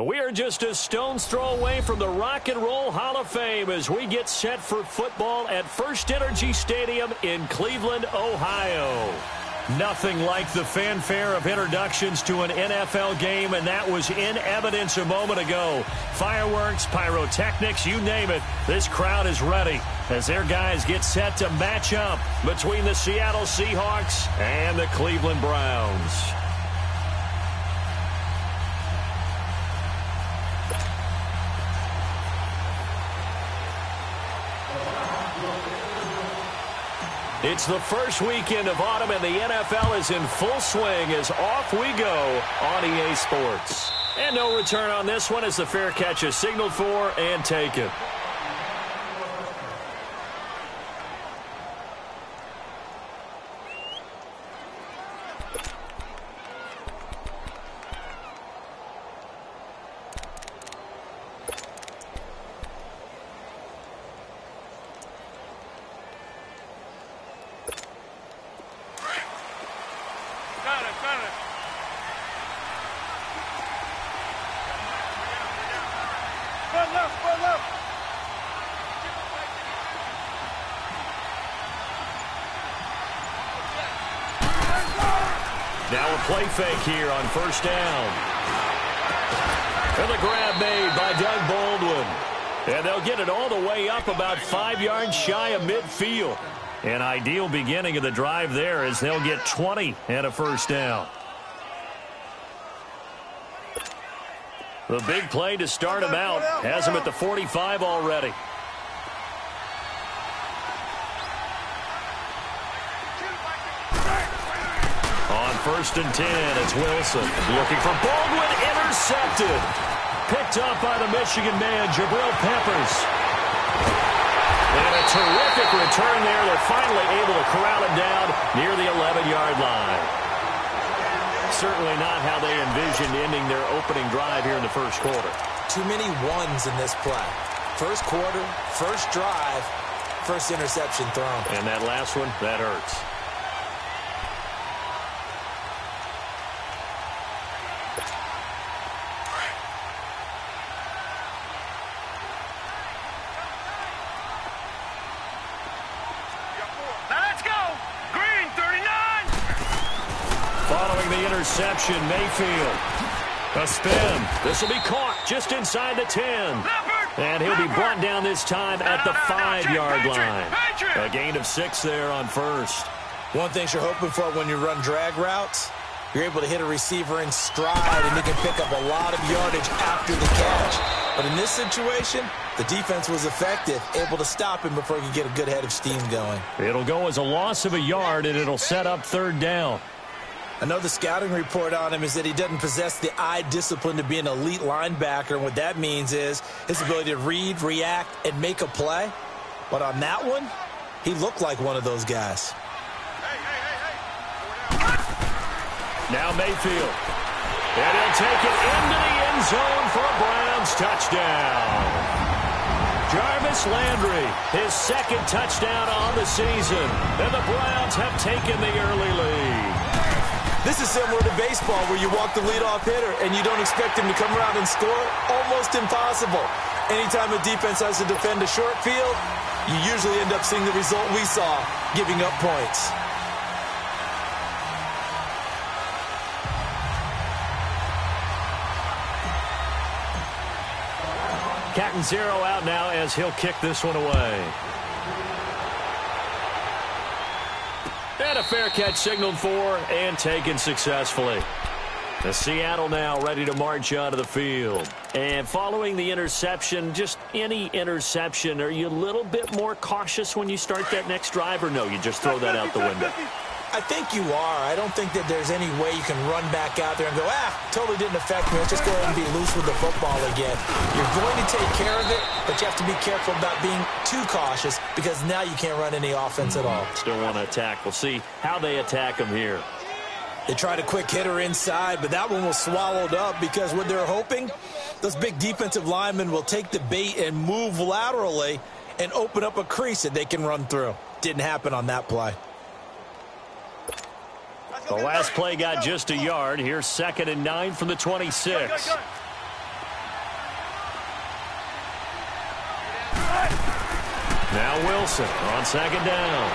We are just a stone's throw away from the Rock and Roll Hall of Fame as we get set for football at First Energy Stadium in Cleveland, Ohio. Nothing like the fanfare of introductions to an NFL game, and that was in evidence a moment ago. Fireworks, pyrotechnics, you name it. This crowd is ready as their guys get set to match up between the Seattle Seahawks and the Cleveland Browns. It's the first weekend of autumn, and the NFL is in full swing as off we go on EA Sports. And no return on this one as the fair catch is signaled for and taken. Now a play fake here on first down. And the grab made by Doug Baldwin. And they'll get it all the way up about 5 yards shy of midfield. An ideal beginning of the drive there as they'll get 20 and a first down. The big play to start him out has him at the 45 already. First and 10, it's Wilson. Looking for Baldwin, intercepted. Picked up by the Michigan man, Jabril Peppers. And a terrific return there. They're finally able to corral him down near the 11-yard line. Certainly not how they envisioned ending their opening drive here in the first quarter. Too many ones in this play. First quarter, first drive, first interception thrown. And that last one, that hurts. Interception, Mayfield. A spin. This will be caught just inside the 10. And he'll be brought down this time at the 5-yard line. A gain of 6 there on first. One thing you're hoping for when you run drag routes, you're able to hit a receiver in stride and he can pick up a lot of yardage after the catch. But in this situation, the defense was effective, able to stop him before he could get a good head of steam going. It'll go as a loss of a yard, and it'll set up third down. I know the scouting report on him is that he doesn't possess the eye discipline to be an elite linebacker, and what that means is his ability to read, react, and make a play. But on that one, he looked like one of those guys. Now Mayfield. And he'll take it into the end zone for a Browns touchdown. Jarvis Landry, his second touchdown on the season, and the Browns have taken the early lead. This is similar to baseball where you walk the leadoff hitter and you don't expect him to come around and score. Almost impossible. Anytime a defense has to defend a short field, you usually end up seeing the result we saw, giving up points. Cat and zero out now as he'll kick this one away. And a fair catch signaled for and taken successfully. The Seattle now ready to march onto the field. And following the interception, just any interception, are you a little bit more cautious when you start that next drive, or no, you just throw that out the window? I think you are. I don't think that there's any way you can run back out there and go, totally didn't affect me. Let's just go ahead and be loose with the football again. You're going to take care of it, but you have to be careful about being too cautious because now you can't run any offense at all. Still want to attack. We'll see how they attack them here. They tried a quick hitter inside, but that one was swallowed up because what they're hoping, those big defensive linemen will take the bait and move laterally and open up a crease that they can run through. Didn't happen on that play. The last play got just a yard. Here's 2nd and 9 from the 26. Now Wilson on second down.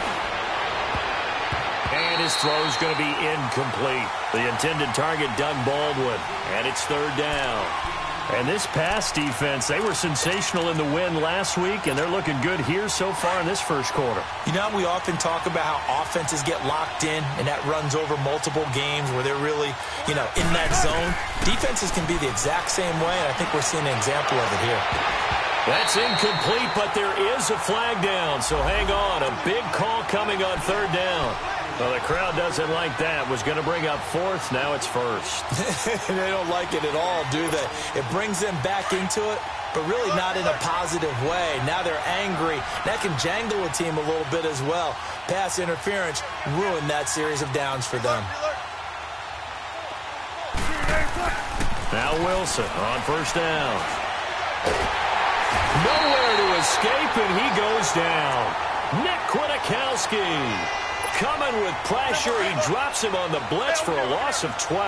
And his throw's going to be incomplete. The intended target, Doug Baldwin. And it's third down. And this pass defense, they were sensational in the win last week, and they're looking good here so far in this first quarter. You know, we often talk about how offenses get locked in, and that runs over multiple games where they're really, in that zone. Defenses can be the exact same way, and I think we're seeing an example of it here. That's incomplete, but there is a flag down, so hang on. A big call coming on third down. Well, the crowd doesn't like that. Was going to bring up fourth. Now it's first. They don't like it at all, do they? It brings them back into it, but really not in a positive way. Now they're angry. That can jangle a team a little bit as well. Pass interference ruined that series of downs for them. Now Wilson on first down. Nowhere to escape, and he goes down. Nick Kwiatkowski coming with pressure. He drops him on the blitz for a loss of 12.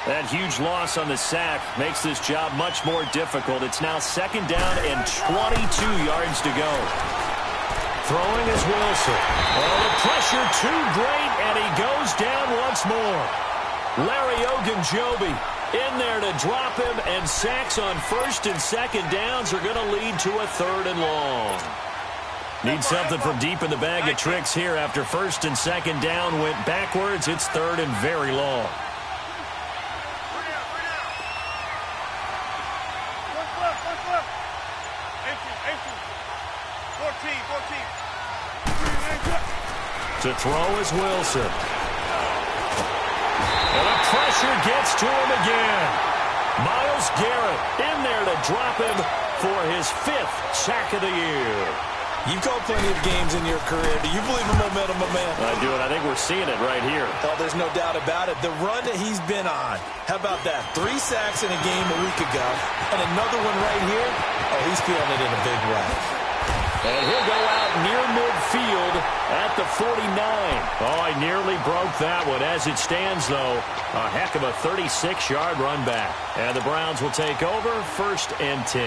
That huge loss on the sack makes this job much more difficult. It's now second down and 22 yards to go. Throwing is Wilson. Oh, the pressure too great, and he goes down once more. Larry Ogunjobi in there to drop him, and sacks on first and second downs are going to lead to a third and long. Need something from deep in the bag of tricks here after first and second down went backwards. It's third and very long. To throw is Wilson. And the pressure gets to him again. Myles Garrett in there to drop him for his 5th sack of the year. You've called plenty of games in your career. Do you believe in momentum, my man? I do, and I think we're seeing it right here. Oh, there's no doubt about it. The run that he's been on. How about that? 3 sacks in a game a week ago, and another one right here. Oh, he's feeling it in a big way. And he'll go out near midfield at the 49. Oh, I nearly broke that one. As it stands, though, a heck of a 36-yard run back. And the Browns will take over, first and 10.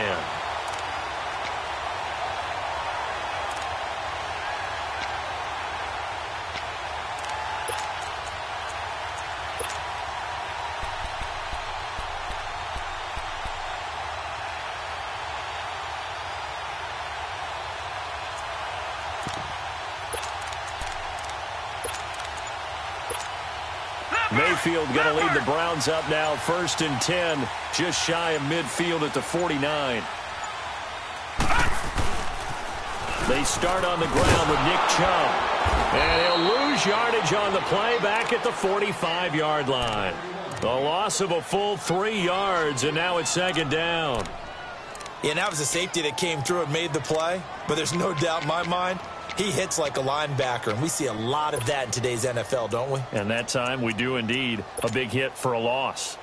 Mayfield going to lead the Browns up now, first and 10, just shy of midfield at the 49. They start on the ground with Nick Chubb. And he'll lose yardage on the play back at the 45-yard line. The loss of a full 3 yards, and now it's second down. Yeah, that was a safety that came through and made the play, but there's no doubt in my mind, he hits like a linebacker, and we see a lot of that in today's NFL, don't we? And that time we do indeed. A big hit for a loss.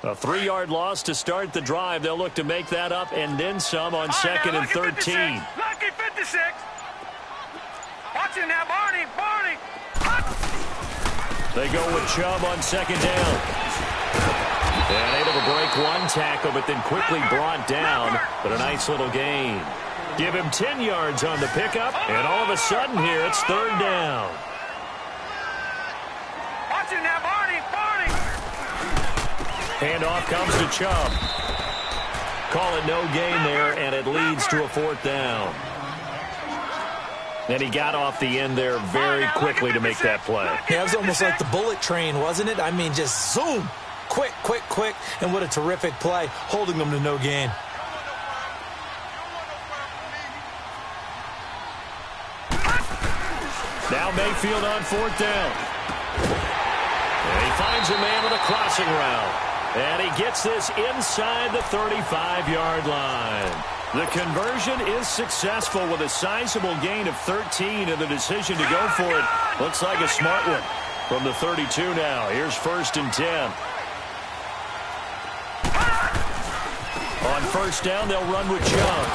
A 3-yard loss to start the drive. They'll look to make that up and then some on second and 13. Lucky 56. Watch it now, Barney. They go with Chubb on second down. And able to break one tackle, but then quickly brought down. But a nice little gain. Give him 10 yards on the pickup, and all of a sudden here it's third down. Watch it now, Barney. Handoff comes to Chubb. Call it no gain there, and it leads to a fourth down. And he got off the end there very quickly to make that play. Yeah, it was almost like the bullet train, wasn't it? I mean, just zoom. Quick, and what a terrific play, holding them to no gain. Now Mayfield on fourth down. And he finds a man with a crossing route. And he gets this inside the 35-yard line. The conversion is successful with a sizable gain of 13, and the decision to go for it looks like a smart one. From the 32 now, here's first and 10. On first down, they'll run with Chubb.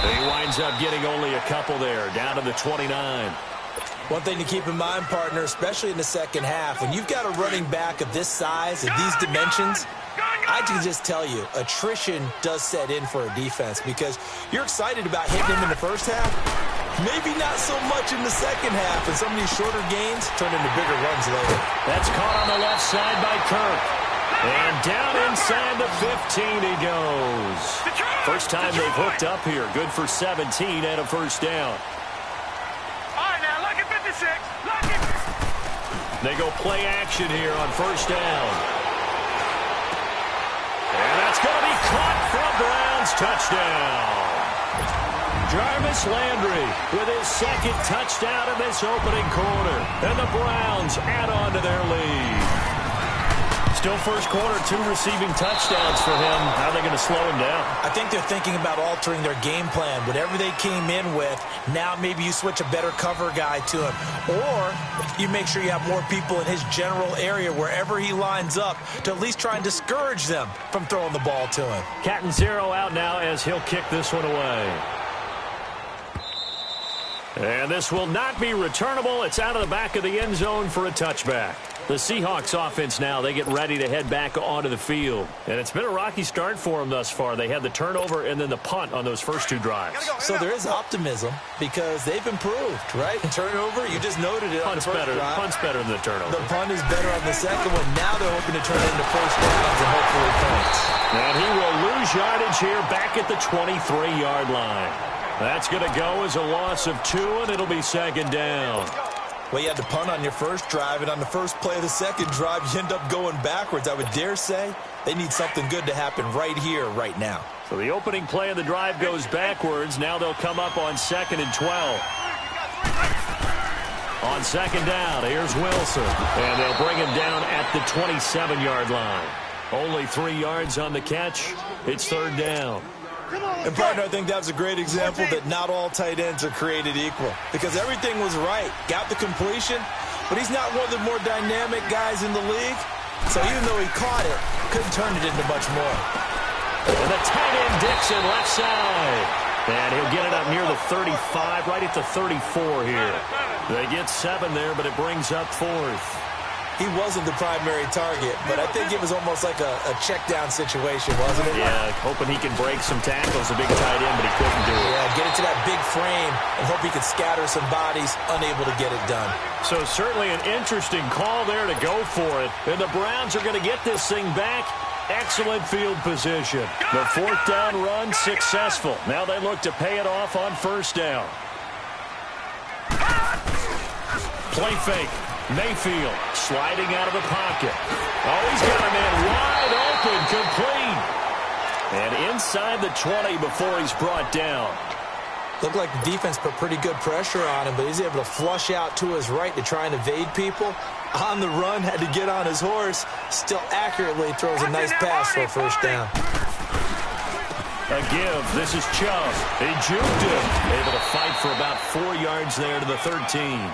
He winds up getting only a couple there, down to the 29. One thing to keep in mind, partner, especially in the second half, when you've got a running back of this size and these dimensions, I can just tell you, attrition does set in for a defense because you're excited about hitting him in the first half. Maybe not so much in the second half, and some of these shorter gains turn into bigger runs later. That's caught on the left side by Kirk. And down inside the 15 he goes. First time they've hooked up here. Good for 17 and a first down. All right, now, look at 56. Look at... They go play action here on first down. And that's going to be caught for a Browns touchdown. Jarvis Landry with his second touchdown in this opening quarter. And the Browns add on to their lead. Still first quarter, 2 receiving touchdowns for him. How are they going to slow him down? I think they're thinking about altering their game plan. Whatever they came in with, now maybe you switch a better cover guy to him. Or you make sure you have more people in his general area wherever he lines up to at least try and discourage them from throwing the ball to him. Cat and 0 out now as he'll kick this one away. And this will not be returnable. It's out of the back of the end zone for a touchback. The Seahawks offense now, they get ready to head back onto the field. And it's been a rocky start for them thus far. They had the turnover and then the punt on those first 2 drives. So there is optimism because they've improved, right? Turnover, you just noted it. Punt's better. Punt's better than the turnover. The punt is better on the second one. Now they're hoping to turn it into first downs and hopefully points. And he will lose yardage here back at the 23-yard line. That's going to go as a loss of 2, and it'll be second down. Well, you had to punt on your first drive, and on the first play of the second drive, you end up going backwards. I would dare say they need something good to happen right here, right now. So the opening play of the drive goes backwards. Now they'll come up on 2nd and 12. On second down, here's Wilson. And they'll bring him down at the 27-yard line. Only 3 yards on the catch. It's third down. And, partner, I think that was a great example that not all tight ends are created equal because everything was right. Got the completion, but he's not one of the more dynamic guys in the league. So even though he caught it, couldn't turn it into much more. And the tight end Dixon left side. And he'll get it up near the 35, right at the 34 here. They get 7 there, but it brings up 4th. He wasn't the primary target, but I think it was almost like a check-down situation, wasn't it? Yeah, hoping he can break some tackles, a big tight end, but he couldn't do it. Yeah, get it to that big frame and hope he could scatter some bodies, unable to get it done. So certainly an interesting call there to go for it. And the Browns are going to get this thing back. Excellent field position. The 4th down run successful. Now they look to pay it off on first down. Play fake. Mayfield sliding out of the pocket. Oh, he's got a man wide open, complete. And inside the 20 before he's brought down. Looked like the defense put pretty good pressure on him, but he's able to flush out to his right to try and evade people. On the run, had to get on his horse. Still accurately throws a nice pass for a first down. A give. This is Chubb. He juked him. Able to fight for about 4 yards there to the 13.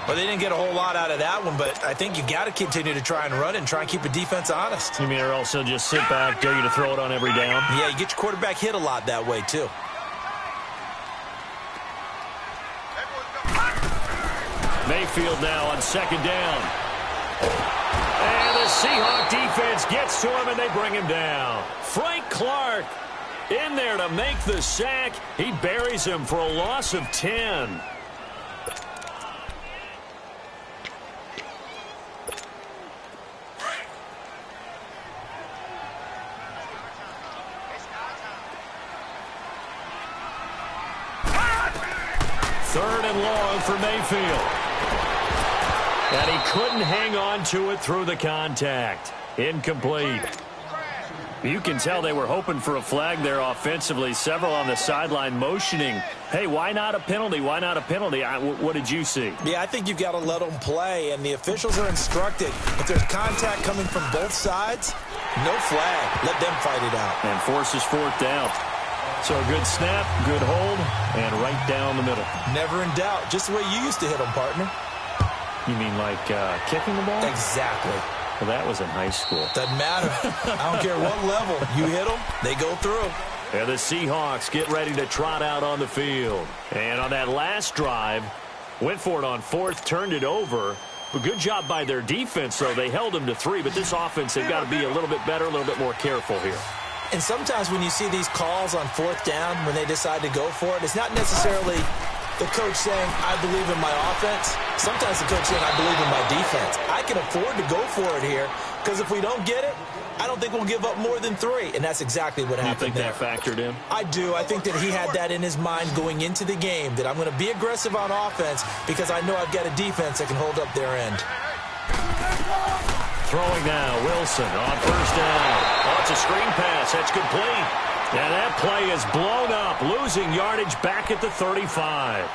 Well, they didn't get a whole lot out of that one, but I think you got to continue to try and run it and try and keep the defense honest. You mean or also just sit back, dare you to throw it on every down? Yeah, you get your quarterback hit a lot that way, too. Mayfield now on second down. And the Seahawk defense gets to him, and they bring him down. Frank Clark in there to make the sack. He buries him for a loss of 10. Third and long for Mayfield. And he couldn't hang on to it through the contact. Incomplete. You can tell they were hoping for a flag there offensively. Several on the sideline motioning, hey, why not a penalty? Why not a penalty? What did you see? Yeah, I think you've got to let them play, and the officials are instructed. If there's contact coming from both sides, no flag. Let them fight it out. And forces 4th down. So a good snap, good hold, and right down the middle. Never in doubt. Just the way you used to hit them, partner. You mean like kicking the ball? Exactly. Well, that was in high school. Doesn't matter. I don't care what level. You hit them, they go through. And the Seahawks get ready to trot out on the field. And on that last drive, Went for it on fourth, turned it over. But good job by their defense, though. They held them to 3, but this offense, they've got to be a little bit better, a little bit more careful here. And sometimes when you see these calls on fourth down, when they decide to go for it, it's not necessarily the coach saying, I believe in my offense. Sometimes the coach saying, I believe in my defense. I can afford to go for it here, because if we don't get it, I don't think we'll give up more than 3. And that's exactly what happened there. You think that factored in? I do. I think that he had that in his mind going into the game, that I'm going to be aggressive on offense because I know I've got a defense that can hold up their end. Throwing now, Wilson on first down. Oh, it's a screen pass. That's complete. And that play is blown up, losing yardage back at the 35.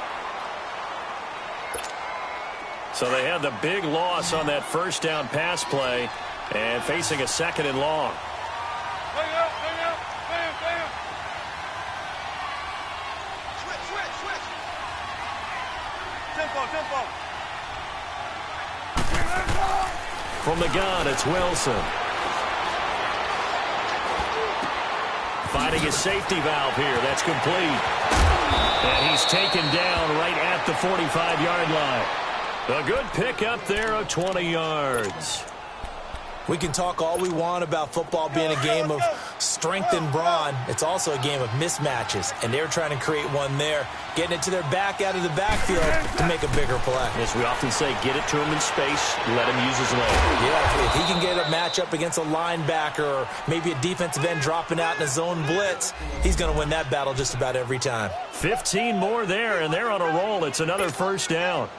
So they had the big loss on that first down pass play and facing a second and long. Switch. Tempo. From the gun, it's Wilson. Finding his safety valve here. That's complete. And he's taken down right at the 45-yard line. A good pickup there of 20 yards. We can talk all we want about football being a game of strength and brawn. It's also a game of mismatches, and they're trying to create one there, getting it to their back out of the backfield to make a bigger play. As we often say, get it to him in space, let him use his leg. Yeah, if he can get a matchup against a linebacker or maybe a defensive end dropping out in a zone blitz, he's going to win that battle just about every time. 15 more there, and they're on a roll. It's another first down.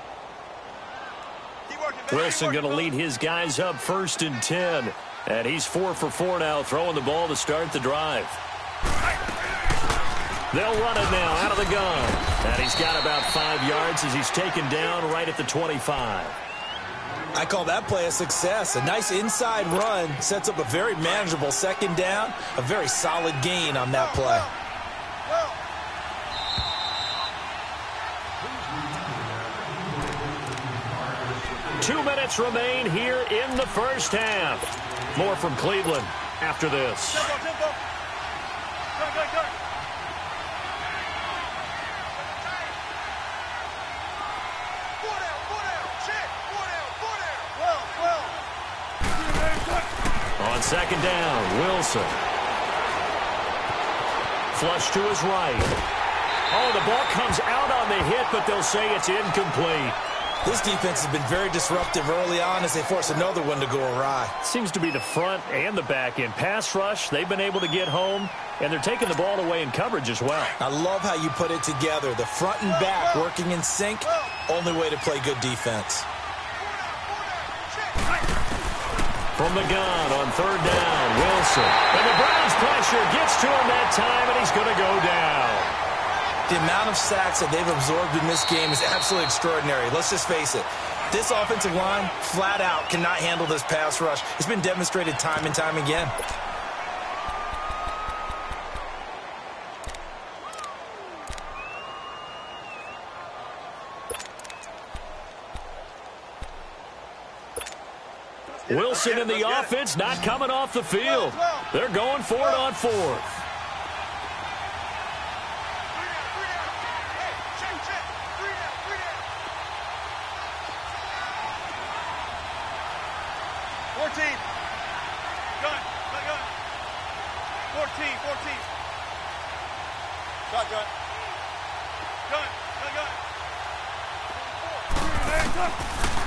Wilson going to lead his guys up 1st and 10. And he's 4 for 4 now, throwing the ball to start the drive. They'll run it now out of the gun. And he's got about 5 yards as he's taken down right at the 25. I call that play a success. A nice inside run sets up a very manageable second down. A very solid gain on that play. 2 minutes remain here in the first half. More from Cleveland after this. Tempo. Go. On second down, Wilson. Flush to his right. Oh, the ball comes out on the hit, but they'll say it's incomplete. This defense has been very disruptive early on as they force another one to go awry. Seems to be the front and the back end. Pass rush, they've been able to get home, and they're taking the ball away in coverage as well. I love how you put it together. The front and back working in sync, only way to play good defense. From the gun on third down, Wilson. And the Browns pressure gets to him that time, and he's going to go down. The amount of sacks that they've absorbed in this game is absolutely extraordinary. Let's just face it. This offensive line, flat out, cannot handle this pass rush. It's been demonstrated time and time again. Wilson in the offense not coming off the field. They're going for it on fourth.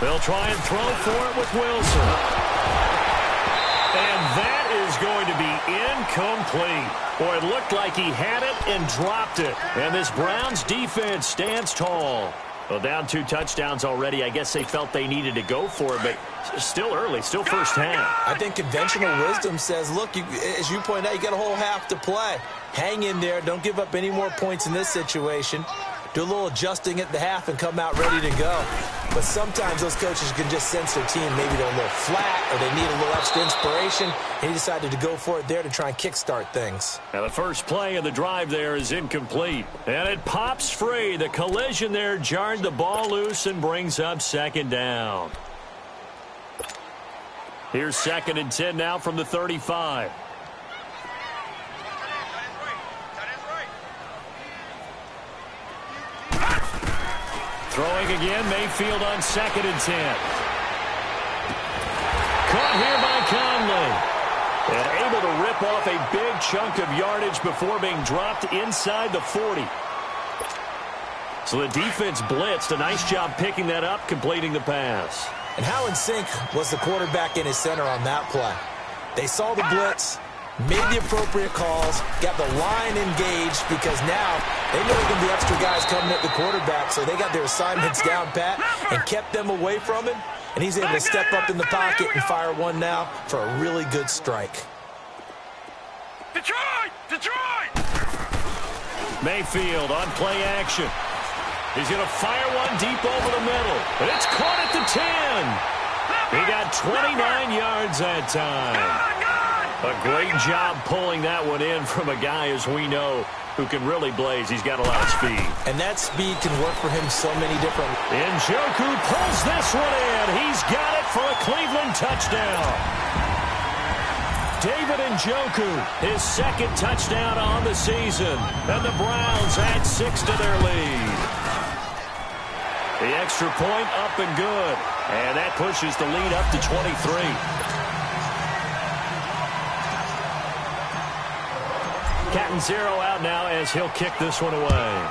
They'll try and throw for it with Wilson. And that is going to be incomplete. Boy, it looked like he had it and dropped it. And this Browns defense stands tall. Well, down 2 touchdowns already. I guess they felt they needed to go for it, but still early, still first half. I think conventional wisdom says, look, as you point out, you got a whole half to play. Hang in there. Don't give up any more points in this situation. Do a little adjusting at the half and come out ready to go. But sometimes those coaches can just sense their team. Maybe they're a little flat or they need a little extra inspiration. And he decided to go for it there to try and kickstart things. Now the first play of the drive there is incomplete. And it pops free. The collision there jarred the ball loose and brings up second down. Here's 2nd and 10 now from the 35. Throwing again, Mayfield on 2nd and 10. Caught here by Conley. And able to rip off a big chunk of yardage before being dropped inside the 40. So the defense blitzed. A nice job picking that up, completing the pass. And how in sync was the quarterback and his center on that play? They saw the blitz, made the appropriate calls, got the line engaged because now they know there are going to be extra guys coming at the quarterback, so they got their assignments down pat and kept them away from him. And he's able to step up in the pocket and fire one now for a really good strike. Detroit! Detroit! Mayfield on play action. He's going to fire one deep over the middle. And it's caught at the 10. He got 29 yards that time. A great job pulling that one in from a guy, as we know, who can really blaze. He's got a lot of speed. And that speed can work for him so many different ways. Njoku pulls this one in. He's got it for a Cleveland touchdown. David Njoku, his 2nd touchdown on the season. And the Browns add 6 to their lead. The extra point up and good. And that pushes the lead up to 23. Cat 0 out now as he'll kick this one away.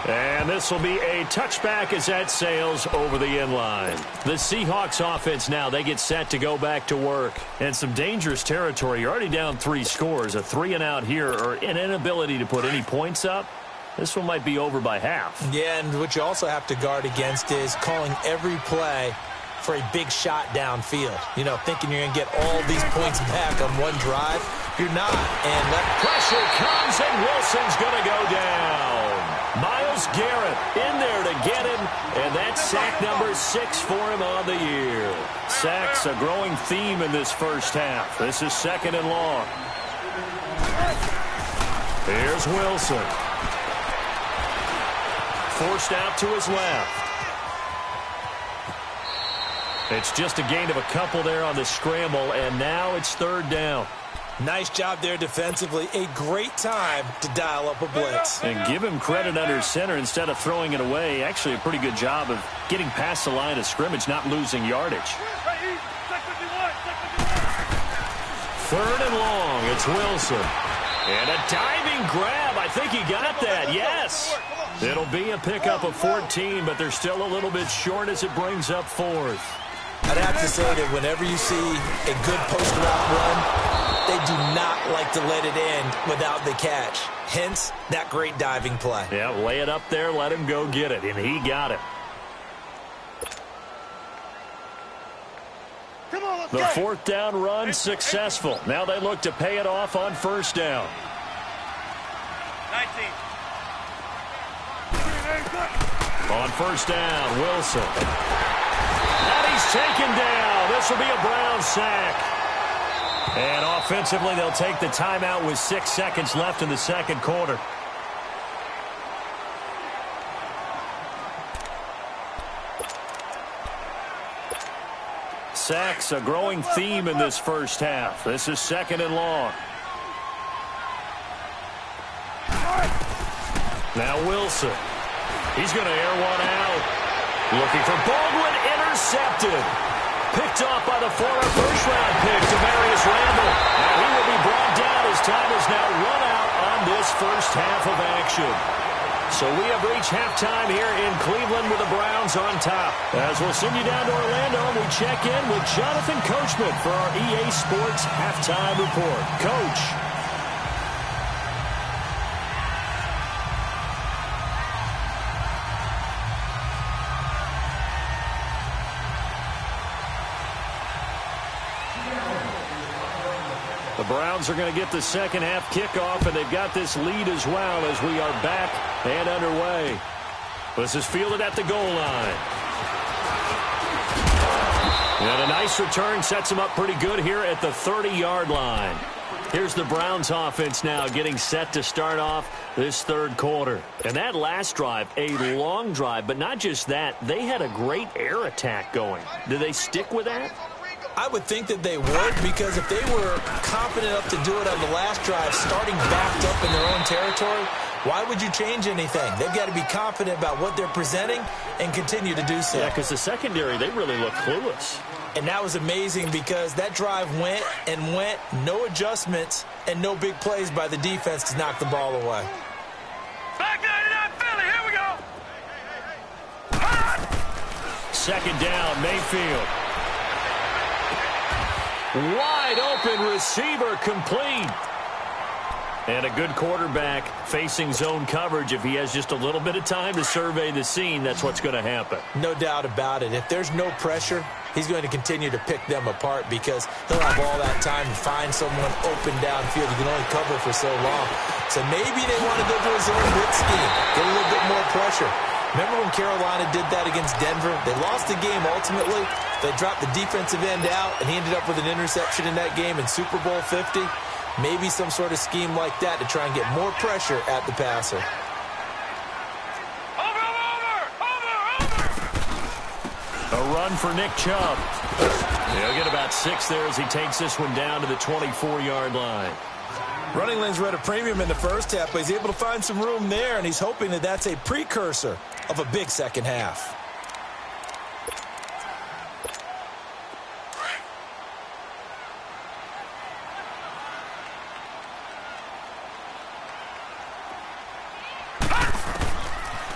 And this will be a touchback as that sails over the end line. The Seahawks offense now, they get set to go back to work. And some dangerous territory. You're already down 3 scores. A 3-and-out here or an inability to put any points up. This one might be over by half. Yeah, and what you also have to guard against is calling every play for a big shot downfield. You know, thinking you're going to get all these points back on one drive. You're not. And that pressure comes, and Wilson's going to go down. Myles Garrett in there to get him, and that's sack number 6 for him on the year. Sacks a growing theme in this first half. This is 2nd and long. Here's Wilson. Forced out to his left. It's just a gain of a couple there on the scramble, and now it's 3rd down. Nice job there defensively. A great time to dial up a blitz. And give him credit under center instead of throwing it away. Actually a pretty good job of getting past the line of scrimmage, not losing yardage. 3rd and long. It's Wilson. And a diving grab. I think he got that. Yes. It'll be a pickup of 14, but they're still a little bit short as it brings up 4th. I'd have to say that whenever you see a good post-route run, they do not like to let it in without the catch. Hence, that great diving play. Yeah, lay it up there, let him go get it, and he got it. The 4th down run successful. Now they look to pay it off on 1st down. 19. On 1st down, Wilson. And he's taken down. This will be a Brown sack. And offensively, they'll take the timeout with 6 seconds left in the 2nd quarter. Sacks a growing theme in this first half. This is 2nd and long. Now Wilson. He's going to air one out. Looking for Baldwin, intercepted. Picked off by the former first-round pick, Demarius Randall. And he will be brought down as time is now run out on this first half of action. So we have reached halftime here in Cleveland with the Browns on top. As we'll send you down to Orlando, and we check in with Jonathan Coachman for our EA Sports Halftime Report. Coach. The Browns are going to get the second half kickoff, and they've got this lead as well as we are back and underway. This is fielded at the goal line. And a nice return sets them up pretty good here at the 30-yard line. Here's the Browns offense now getting set to start off this third quarter. And that last drive, a long drive, but not just that. They had a great air attack going. Do they stick with that? I would think that they would, because if they were confident enough to do it on the last drive, starting backed up in their own territory, why would you change anything? They've got to be confident about what they're presenting and continue to do so. Yeah, because the secondary, they really look clueless. And that was amazing because that drive went and went, no adjustments, and no big plays by the defense to knock the ball away. Back 99 Philly, here we go. Second down, Mayfield. Wide open receiver, complete. And a good quarterback facing zone coverage. If he has just a little bit of time to survey the scene, that's what's going to happen. No doubt about it. If there's no pressure, he's going to continue to pick them apart because he'll have all that time to find someone open downfield. He can only cover for so long. So maybe they want to go to a zone blitz scheme, get a little bit more pressure. Remember when Carolina did that against Denver? They lost the game ultimately. They dropped the defensive end out, and he ended up with an interception in that game in Super Bowl 50. Maybe some sort of scheme like that to try and get more pressure at the passer. A run for Nick Chubb. He'll get about 6 there as he takes this one down to the 24-yard line. Running lanes were at a premium in the first half, but he's able to find some room there, and he's hoping that that's a precursor of a big second half.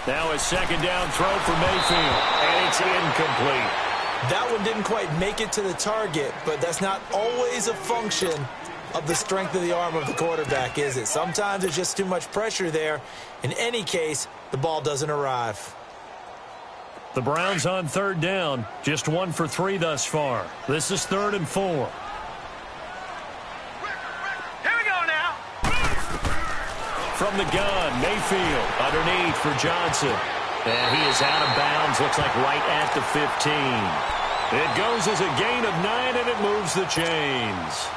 Now a second down throw for Mayfield, and it's incomplete. That one didn't quite make it to the target, but that's not always a function of the strength of the arm of the quarterback, is it? Sometimes there's just too much pressure there. In any case, the ball doesn't arrive. The Browns on third down, just 1 for 3 thus far. This is 3rd and 4. Here we go now. From the gun, Mayfield underneath for Johnson. And he is out of bounds, looks like right at the 15. It goes as a gain of 9, and it moves the chains.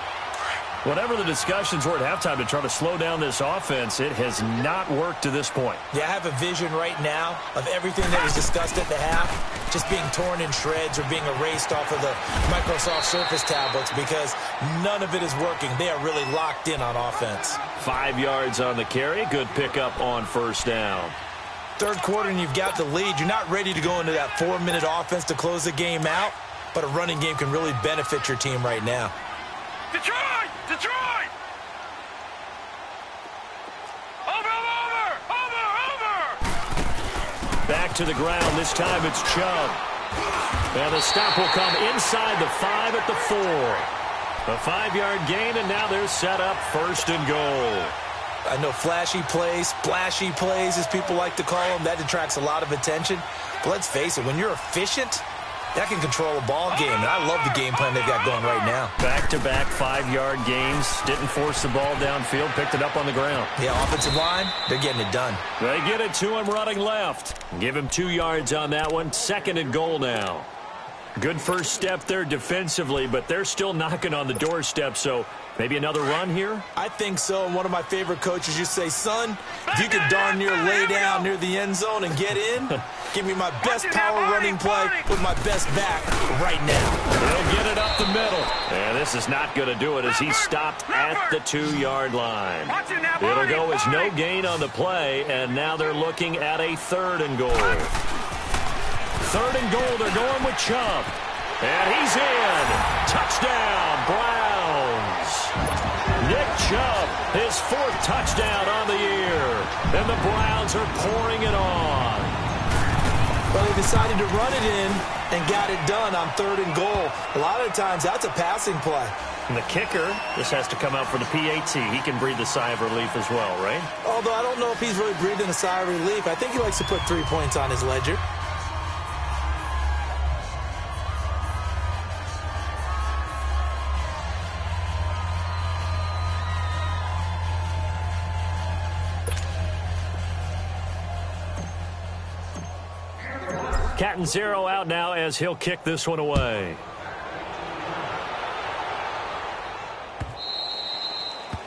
Whatever the discussions were at halftime to try to slow down this offense, it has not worked to this point. Yeah, I have a vision right now of everything that was discussed at the half just being torn in shreds or being erased off of the Microsoft Surface tablets because none of it is working. They are really locked in on offense. 5 yards on the carry. Good pickup on first down. Third quarter and you've got the lead. You're not ready to go into that 4-minute offense to close the game out, but a running game can really benefit your team right now. Detroit! Detroit! Over! Back to the ground. This time it's Chubb. And the stop will come inside the 5 at the 4. A 5-yard gain, and now they're set up 1st and goal. I know flashy plays, splashy plays, as people like to call them, that detracts a lot of attention. But let's face it, when you're efficient, that can control a ball game, and I love the game plan they've got going right now. Back-to-back 5-yard gains. Didn't force the ball downfield, picked it up on the ground. Yeah, offensive line, they're getting it done. They get it to him running left. Give him 2 yards on that one. 2nd and goal now. Good first step there defensively, but they're still knocking on the doorstep, so maybe another run here? I think so. And one of my favorite coaches used to say, son, if you could darn near lay down near the end zone and get in, give me my best power running play with my best back right now. He'll get it up the middle. And this is not going to do it as he's stopped at the 2-yard line. It'll go as no gain on the play, and now they're looking at a 3rd and goal. 3rd and goal, they're going with Chubb. And he's in. Touchdown, Browns. Nick Chubb, his 4th touchdown on the year. And the Browns are pouring it on. Well, they decided to run it in and got it done on 3rd and goal. A lot of times, that's a passing play. And the kicker, this has to come out for the PAT. He can breathe a sigh of relief as well, right? Although I don't know if he's really breathing a sigh of relief. I think he likes to put 3 points on his ledger. Catanzaro out now as he'll kick this one away.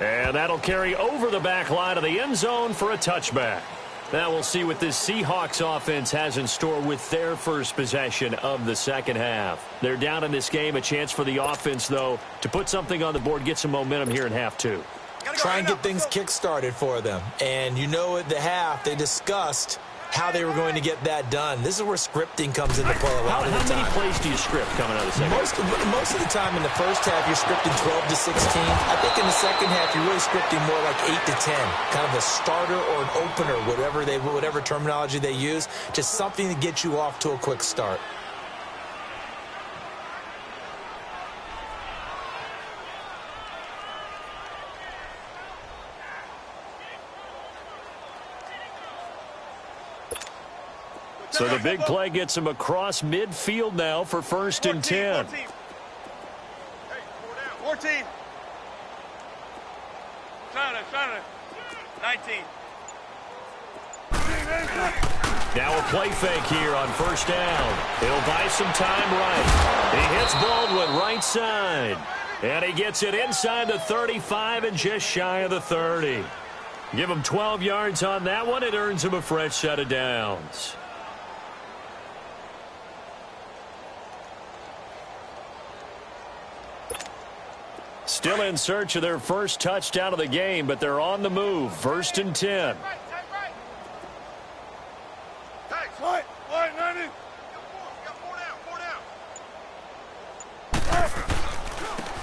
And that'll carry over the back line of the end zone for a touchback. Now we'll see what this Seahawks offense has in store with their first possession of the second half. They're down in this game. A chance for the offense, though, to put something on the board, get some momentum here in half two. Try and get things kick-started for them. And you know at the half, they discussed how they were going to get that done. This is where scripting comes into play a lot of the time. How many plays do you script coming out of the second half? Most of the time in the first half, you're scripting 12 to 16. I think in the second half, you're really scripting more like 8 to 10. Kind of a starter or an opener, whatever terminology they use. Just something to get you off to a quick start. So the big play gets him across midfield now for 1st and 10. 14. 19. Now a play fake here on 1st down. He'll buy some time right. He hits Baldwin right side. And he gets it inside the 35 and just shy of the 30. Give him 12 yards on that one. It earns him a fresh set of downs. Still in search of their first touchdown of the game, but they're on the move. 1st and 10.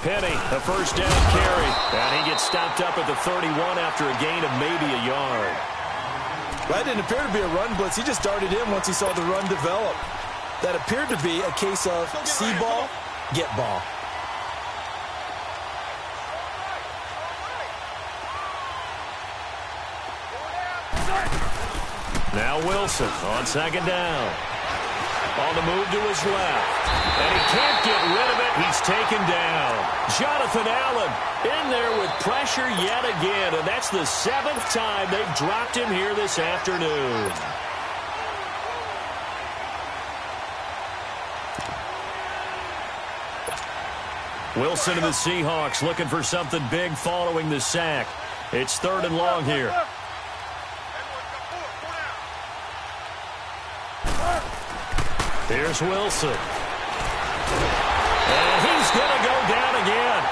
Penny, the 1st down carry. And he gets stopped up at the 31 after a gain of maybe a yard. That didn't appear to be a run blitz. He just darted in once he saw the run develop. That appeared to be a case of see ball, get ball. Now Wilson on 2nd down. On the move to his left. And he can't get rid of it. He's taken down. Jonathan Allen in there with pressure yet again. And that's the 7th time they've dropped him here this afternoon. Wilson and the Seahawks looking for something big following the sack. It's 3rd and long here. Here's Wilson. And he's going to go down again.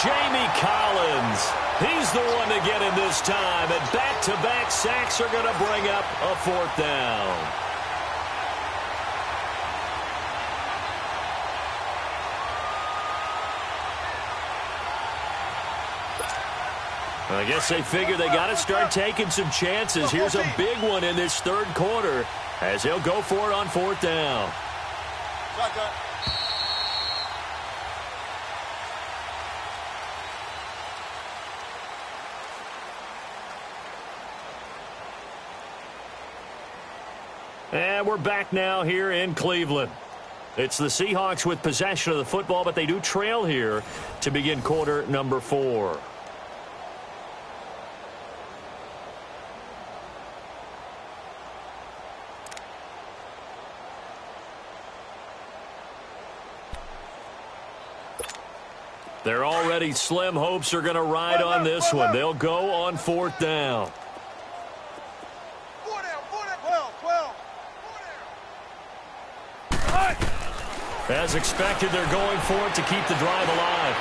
Jamie Collins. He's the one to get him this time. And back-to-back sacks are going to bring up a 4th down. I guess they figure they got to start taking some chances. Here's a big one in this 3rd quarter as he'll go for it on 4th down. And we're back now here in Cleveland. It's the Seahawks with possession of the football, but they do trail here to begin quarter number 4. Their already slim hopes are going to ride on this one. They'll go on 4th down. 12. As expected, they're going for it to keep the drive alive.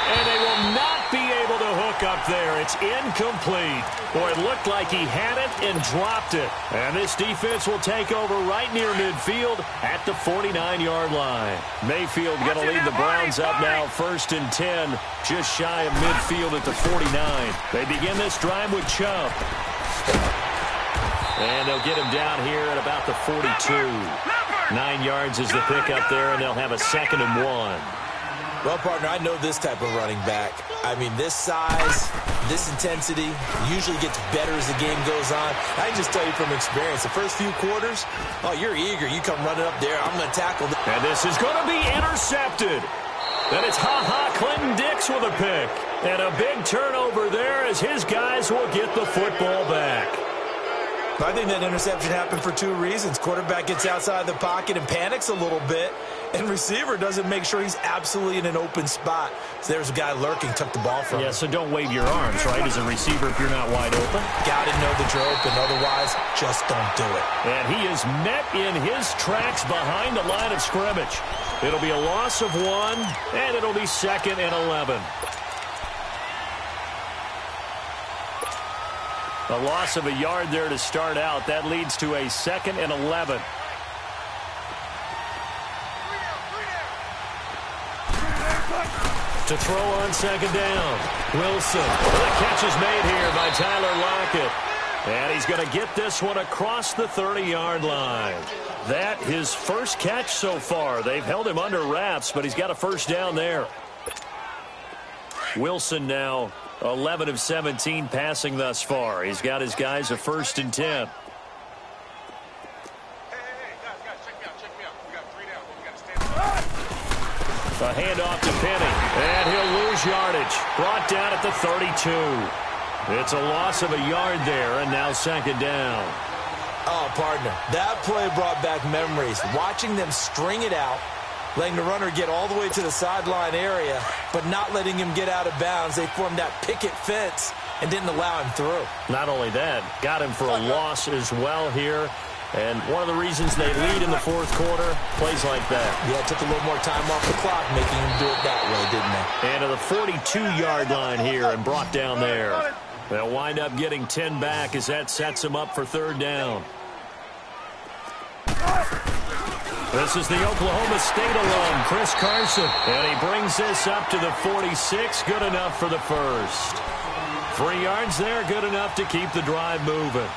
And they will not be able to hook up there. It's incomplete. Boy, it looked like he had it and dropped it. And this defense will take over right near midfield at the 49-yard line. Mayfield going to lead the Browns up now 1st and 10, just shy of midfield at the 49. They begin this drive with Chubb. And they'll get him down here at about the 42. 9 yards is the pickup there, and they'll have a 2nd and 1. Well, partner, I know this type of running back. I mean, this size, this intensity usually gets better as the game goes on. I can just tell you from experience, the first few quarters, oh, you're eager. You come running up there. I'm going to tackle. And this is going to be intercepted. Then it's Clinton Dix with a pick. And a big turnover there as his guys will get the football back. I think that interception happened for 2 reasons. Quarterback gets outside the pocket and panics a little bit. And receiver doesn't make sure he's absolutely in an open spot. So there's a guy lurking, took the ball from him. Yeah, so don't wave your arms, right, as a receiver if you're not wide open. Got to know that you're open. Otherwise, just don't do it. And he is met in his tracks behind the line of scrimmage. It'll be a loss of 1, and it'll be 2nd and 11. A loss of a yard there to start out. That leads to a 2nd and 11. To throw on 2nd down. Wilson. The catch is made here by Tyler Lockett. And he's going to get this one across the 30-yard line. That his first catch so far. They've held him under wraps, but he's got a first down there. Wilson now 11 of 17 passing thus far. He's got his guys a 1st and 10. A handoff to Penny, and he'll lose yardage. Brought down at the 32. It's a loss of a yard there, and now 2nd down. Oh, partner, that play brought back memories. Watching them string it out, letting the runner get all the way to the sideline area, but not letting him get out of bounds. They formed that picket fence and didn't allow him through. Not only that, got him for a loss as well here. And one of the reasons they lead in the 4th quarter, plays like that. Yeah, it took a little more time off the clock, making him do it that way, didn't they? And to the 42-yard line here and brought down there. They'll wind up getting 10 back as that sets them up for 3rd down. This is the Oklahoma State alum, Chris Carson. And he brings this up to the 46, good enough for the first. 3 yards there, good enough to keep the drive moving.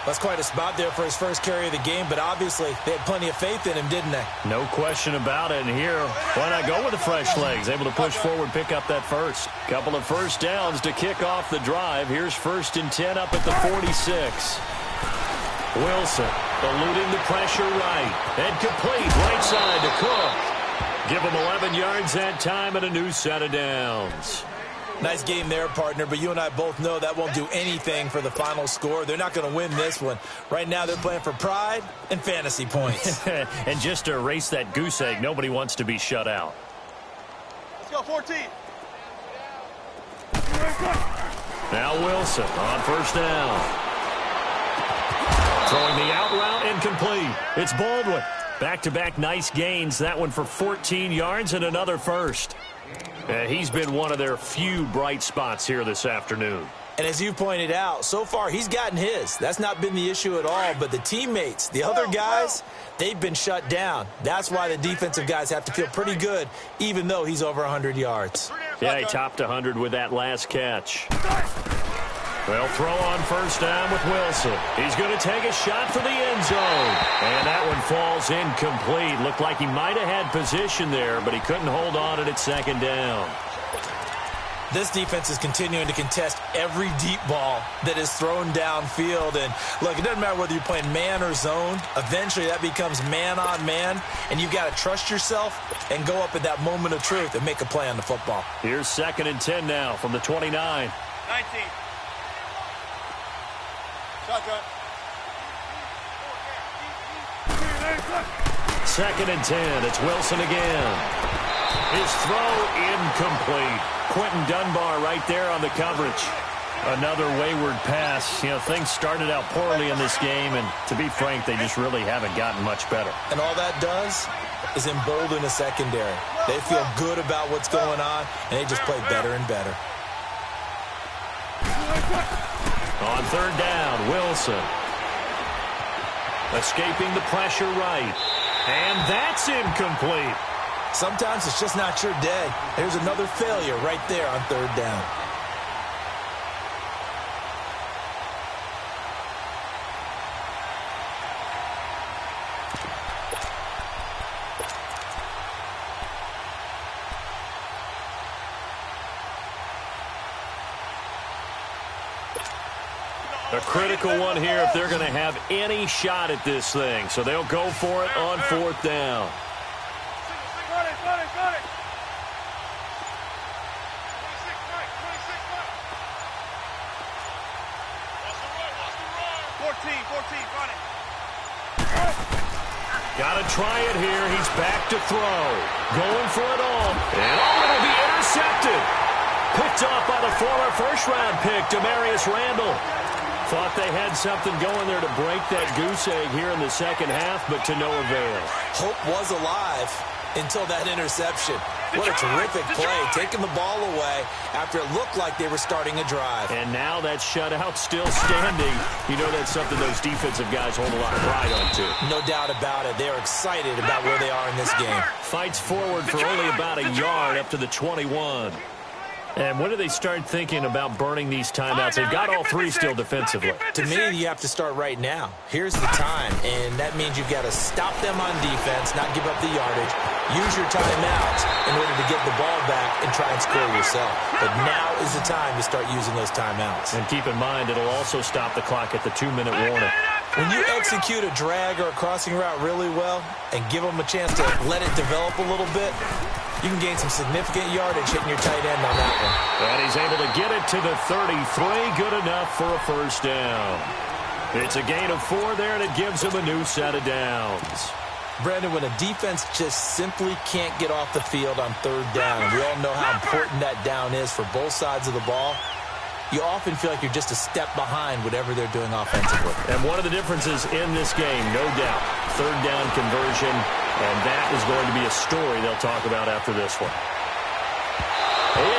That's quite a spot there for his first carry of the game, but obviously they had plenty of faith in him, didn't they? No question about it. And here, why not go with the fresh legs? Able to push forward, pick up that first. Couple of first downs to kick off the drive. Here's 1st and 10 up at the 46. Wilson eluding the pressure right. And complete right side to Cook. Give him 11 yards that time and a new set of downs. Nice game there, partner, but you and I both know that won't do anything for the final score. They're not going to win this one. Right now, they're playing for pride and fantasy points. And just to erase that goose egg, nobody wants to be shut out. Let's go, 14. Now Wilson on 1st down. Throwing the out route incomplete. It's Baldwin. Back-to-back nice gains. That one for 14 yards and another first. He's been one of their few bright spots here this afternoon. And as you pointed out, so far he's gotten his. That's not been the issue at all. But the teammates, the other guys, they've been shut down. That's why the defensive guys have to feel pretty good, even though he's over 100 yards. Yeah, he topped 100 with that last catch. They'll throw on 1st down with Wilson. He's going to take a shot for the end zone. And that one falls incomplete. Looked like he might have had position there, but he couldn't hold on at 2nd down. This defense is continuing to contest every deep ball that is thrown downfield. And, look, it doesn't matter whether you're playing man or zone. Eventually, that becomes man-on-man, and you've got to trust yourself and go up at that moment of truth and make a play on the football. Here's 2nd and 10 now from the 29. 19. Shotgun. 2nd and 10. It's Wilson again. His throw incomplete. Quentin Dunbar right there on the coverage. Another wayward pass. You know, things started out poorly in this game, and to be frank, they just really haven't gotten much better. And all that does is embolden the secondary. They feel good about what's going on, and they just play better and better. On 3rd down, Wilson. Escaping the pressure right. And that's incomplete. Sometimes it's just not your day. There's another failure right there on 3rd down. A critical one here if they're going to have any shot at this thing. So they'll go for it on 4th down. Got it. 14, got it. Got to try it here. He's back to throw. Going for it all. And it'll be intercepted. Picked off by the former first-round pick, Demarius Randall. Thought they had something going there to break that goose egg here in the second half, but to no avail. Hope was alive until that interception. What a terrific play, taking the ball away after it looked like they were starting a drive. And now that shutout still standing. You know that's something those defensive guys hold a lot of pride on, too. No doubt about it. They're excited about where they are in this game. Fights forward for only about a yard up to the 21. And when do they start thinking about burning these timeouts? They've got all three still defensively. To me, you have to start right now. Here's the time, and that means you've got to stop them on defense, not give up the yardage, use your timeouts in order to get the ball back and try and score yourself. But now is the time to start using those timeouts. And keep in mind, it'll also stop the clock at the 2-minute warning. When you execute a drag or a crossing route really well and give them a chance to let it develop a little bit, you can gain some significant yardage hitting your tight end on that one. And he's able to get it to the 33. Good enough for a first down. It's a gain of 4 there, and it gives him a new set of downs. Brandon, when a defense just simply can't get off the field on third down, and we all know how important that down is for both sides of the ball, you often feel like you're just a step behind whatever they're doing offensively. And one of the differences in this game, no doubt, third down conversion, and that is going to be a story they'll talk about after this one.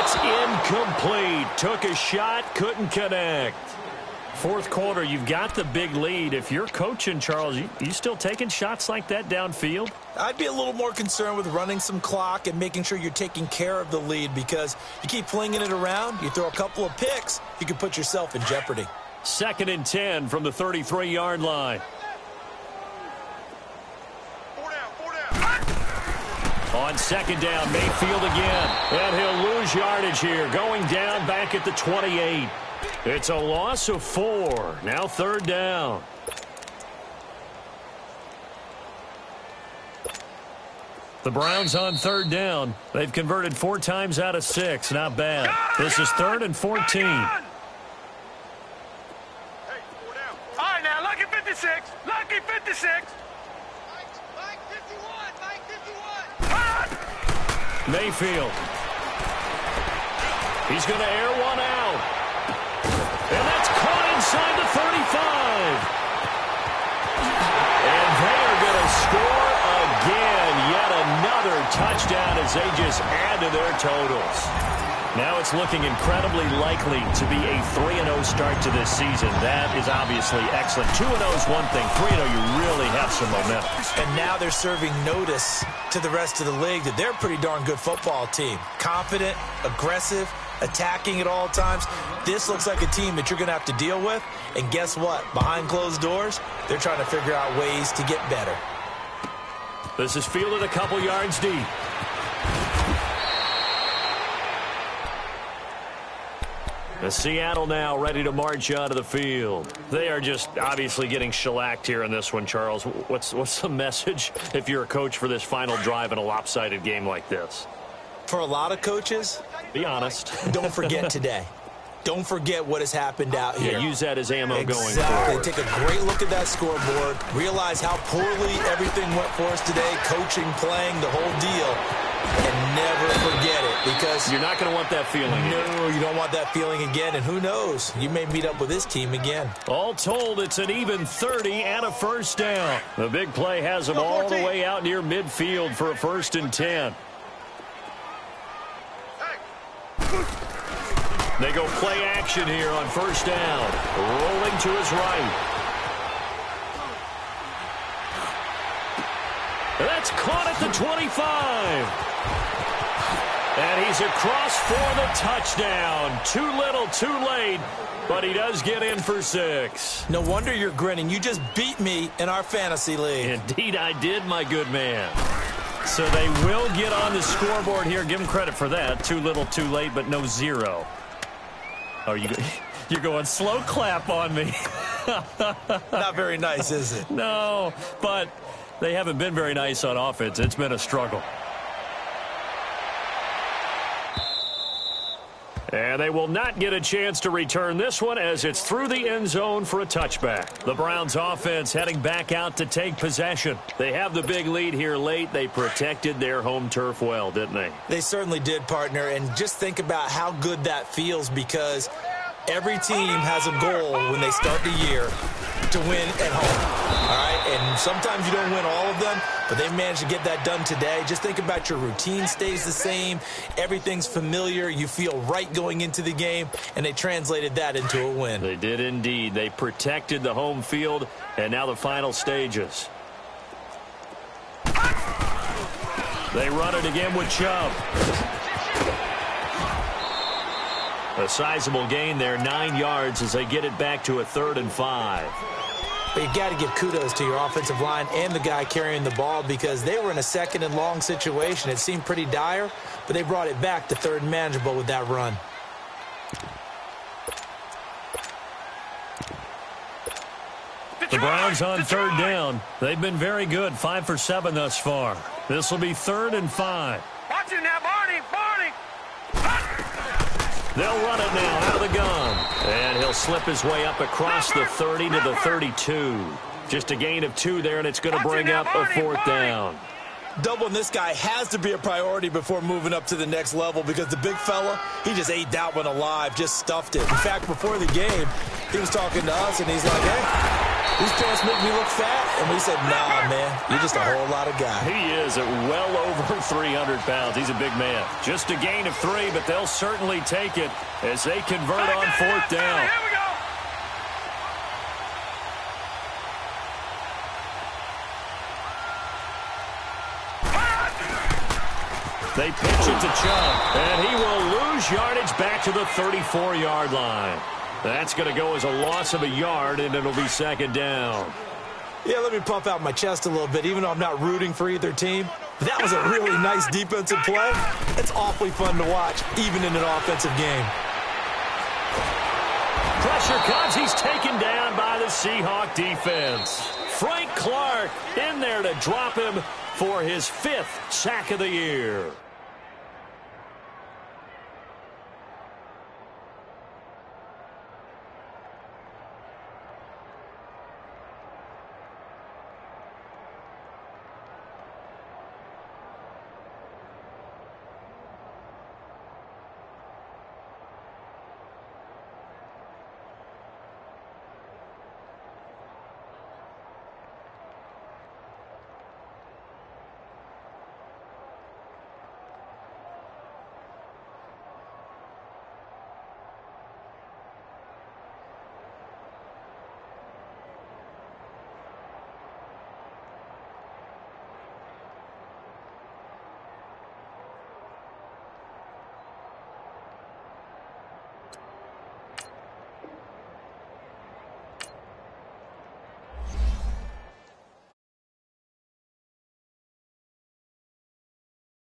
It's incomplete. Took a shot, couldn't connect. Fourth quarter, you've got the big lead. If you're coaching, Charles, you still taking shots like that downfield? I'd be a little more concerned with running some clock and making sure you're taking care of the lead, because you keep flinging it around, you throw a couple of picks, you can put yourself in jeopardy. 2nd and 10 from the 33-yard line. On 2nd down, Mayfield again. And he'll lose yardage here, going down back at the 28. It's a loss of 4. Now 3rd down. The Browns on 3rd down. They've converted 4 times out of 6. Not bad. This is 3rd and 14. Hey, 4 down. All right, now, lucky 56. Lucky 56. Mike 51. Mike 51. Mayfield. He's going to air one out. And that's caught inside the 35. And they are going to score again. Yet another touchdown as they just add to their totals. Now it's looking incredibly likely to be a 3-0 start to this season. That is obviously excellent. 2-0 is one thing. 3-0, you really have some momentum. And now they're serving notice to the rest of the league that they're a pretty darn good football team. Confident, aggressive, attacking at all times. This looks like a team that you're going to have to deal with. And guess what? Behind closed doors, they're trying to figure out ways to get better. This is fielded a couple yards deep. Seattle now ready to march out of the field. They are just obviously getting shellacked here in this one, Charles. What's the message if you're a coach for this final drive in a lopsided game like this? For a lot of coaches, be honest. Don't forget today. Don't forget what has happened out here. Yeah, use that as ammo going Exactly. forward. Take a great look at that scoreboard. Realize how poorly everything went for us today. Coaching, playing, the whole deal. And never forget it, because you're not going to want that feeling again. No, you don't want that feeling again. And who knows? You may meet up with this team again. All told, it's an even 30 and a first down. The big play has them all the way out near midfield for a 1st and 10. They go play action here on 1st down. Rolling to his right. That's caught at the 25. And he's across for the touchdown. Too little, too late, but he does get in for 6. No wonder you're grinning. You just beat me in our fantasy league. Indeed I did, my good man. So they will get on the scoreboard here. Give them credit for that. Too little, too late, but no 0. Oh, you're going slow clap on me. Not very nice, is it? No, but they haven't been very nice on offense. It's been a struggle. And they will not get a chance to return this one as it's through the end zone for a touchback. The Browns offense heading back out to take possession. They have the big lead here late. They protected their home turf well, didn't they? They certainly did, partner. And just think about how good that feels, because every team has a goal when they start the year to win at home. All right? And sometimes you don't win all of them, but they managed to get that done today. Just think about your routine stays the same. Everything's familiar. You feel right going into the game, and they translated that into a win. They did indeed. They protected the home field, and now the final stages. They run it again with Chubb. A sizable gain there, 9 yards as they get it back to a 3rd and 5. But you got to give kudos to your offensive line and the guy carrying the ball, because they were in a 2nd and long situation. It seemed pretty dire, but they brought it back to 3rd and manageable with that run. The Browns on 3rd down. They've been very good, 5 for 7 thus far. This will be 3rd and 5. Watch it now, Barney. They'll run it now out of the gun. And he'll slip his way up across the 30 to the 32. Just a gain of 2 there, and it's going to bring up a 4th down. Doubling this guy has to be a priority before moving up to the next level, because the big fella, he just ate that one alive, just stuffed it. In fact, before the game, he was talking to us, and he's like, hey, these pants make me look fat. And we said, nah, man, you're just a whole lot of guy. He is at well over 300 pounds. He's a big man. Just a gain of 3, but they'll certainly take it as they convert on 4th down. Here we go. They pitch it to Chubb, and he will lose yardage back to the 34-yard line. That's going to go as a loss of a yard, and it'll be 2nd down. Yeah, let me puff out my chest a little bit, even though I'm not rooting for either team. That was a really nice defensive play. It's awfully fun to watch, even in an offensive game. Pressure comes. He's taken down by the Seahawk defense. Frank Clark in there to drop him for his 5th sack of the year.